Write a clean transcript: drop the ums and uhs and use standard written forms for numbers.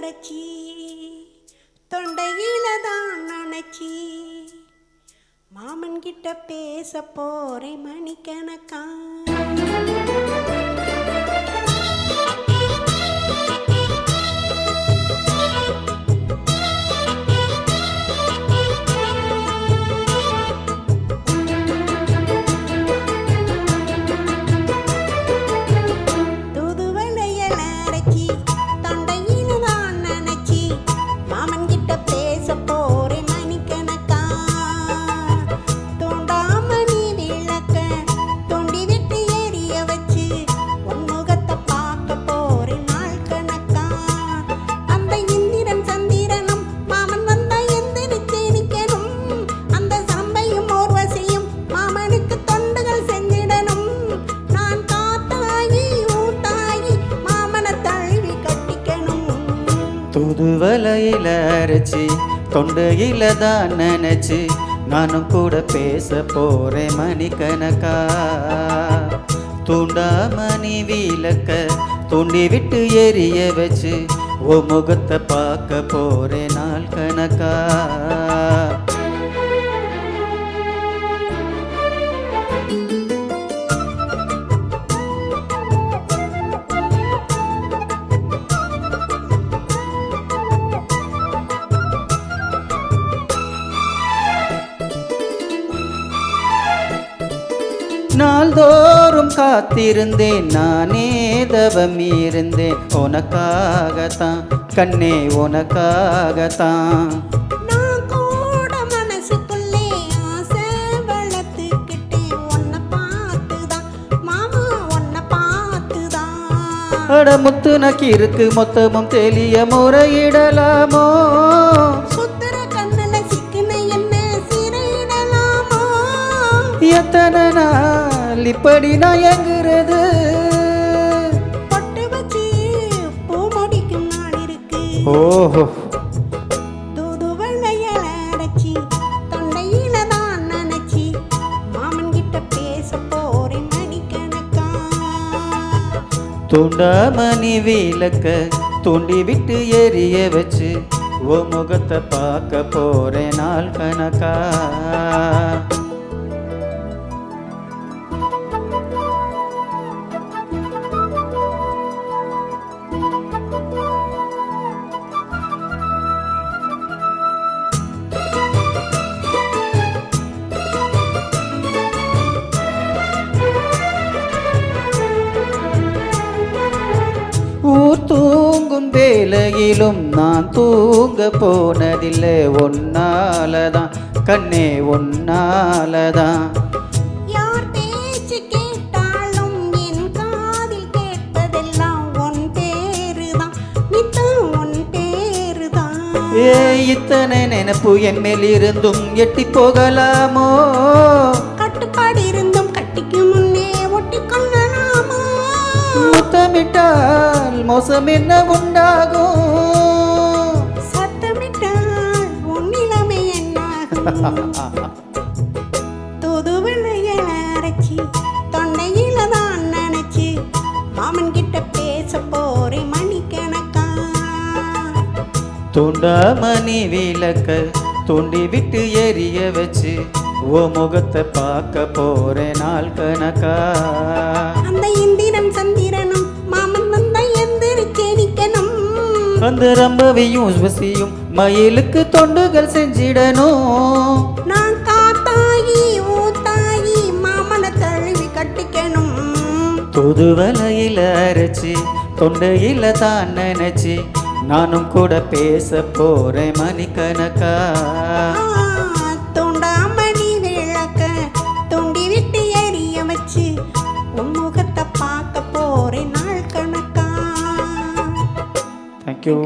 அரைச்சி தொண்டையில தான் நினைச்சி மாமன் கிட்ட பேச போறேன் மணிக்கணக்கா. தூதுவளையில அரைச்சி தொண்டையில தான் நினைச்சு நானும் கூட பேச போறேன் மணிக்கணக்கா. தூண்டாமணி விளக்க தூண்டி விட்டு எரிய வச்சு ஓ முகத்தை பார்க்க போறேன் நாள் கணக்கா. நாள்தோறும் காத்திருந்தேன் நானே தவம் இருந்தேன் உனக்காகத்தான் கண்ணே உனக்காகத்தான். நான் கூட மனசுக்குள்ளே ஆசை வளர்த்துக்கிட்டேன் உன்னை பார்த்துதான் மாமா உன்னை பார்த்துதான். அட முத்து நக்கி இருக்கு மொத்தமும் தெளிய முறையிடலாமோ எத்தனை நாள் இப்படி நான் எங்குறது பட்டு வச்சு பூ முடிக்கும் நாள் இருக்கு. ஓஹோ தூதுவளையில அரைச்சி தொண்டையில தான் நினைச்சி மாமன் கிட்ட பேச போறேன் மணிக்கணக்கா. தூண்டாமணி விளக்க தூண்டி விட்டு எரிய வச்சு ஓ முகத்தை பார்க்க போறேன் நாள் கணக்கா. ஊர் தூங்கும் வேளையிலும் நான் தூங்க போனதில்லை ஒன்னாலதான் கண்ணே ஒன்னாலதான். யார் பேச்சு கேட்டாலும் என் காதில் கேட்பதெல்லாம் உன் பேருதான் நித்தம் உன் பேருதான். இத்தனை நினைப்பு என் மேல் இருந்தும் எட்டி போகலாமோ கட்டுப்பாடு இருந்தும் கட்டிக்கு முன்னே ஒட்டி கொள்ளலாமோ முத்தமிட்டால் மோசம் என்ன உண்டாகும் சத்தமிட்டால் உன் நிலைமை என்ன. தூதுவளையில அரைச்சி தொண்டையில தான் நினைச்சு மாமன் கிட்ட பேச போறேன் மணிக்கணக்கா. தூண்டாமணி விளக்க தூண்டி விட்டு எரிய வச்சு ஓ முகத்தை பார்க்க போறேன் நாள் கணக்கா. அந்த இந்திரன் சந்திரனும் மாமன் வந்தா எந்திரிச்சு நிக்கணும். அந்த ரம்பவையும் உஸ்வசியும் மயிலுக்கு தொண்டுகள் செஞ்சிடணும். நான் காத்தாயி ஊத்தாயி மாமனை தழுவி கட்டிக்கணும். தூதுவளையில அரைச்சி தொண்டையில தான் நினைச்சு நானும் கூட பேச போறேன் மணிக்கணக்கா. தூண்டாமணி விளக்க தூண்டி விட்டு எரிய வச்சு உன் முகத்தை பார்க்க போறேன் நாள் கணக்கா. தேங்க்யூ.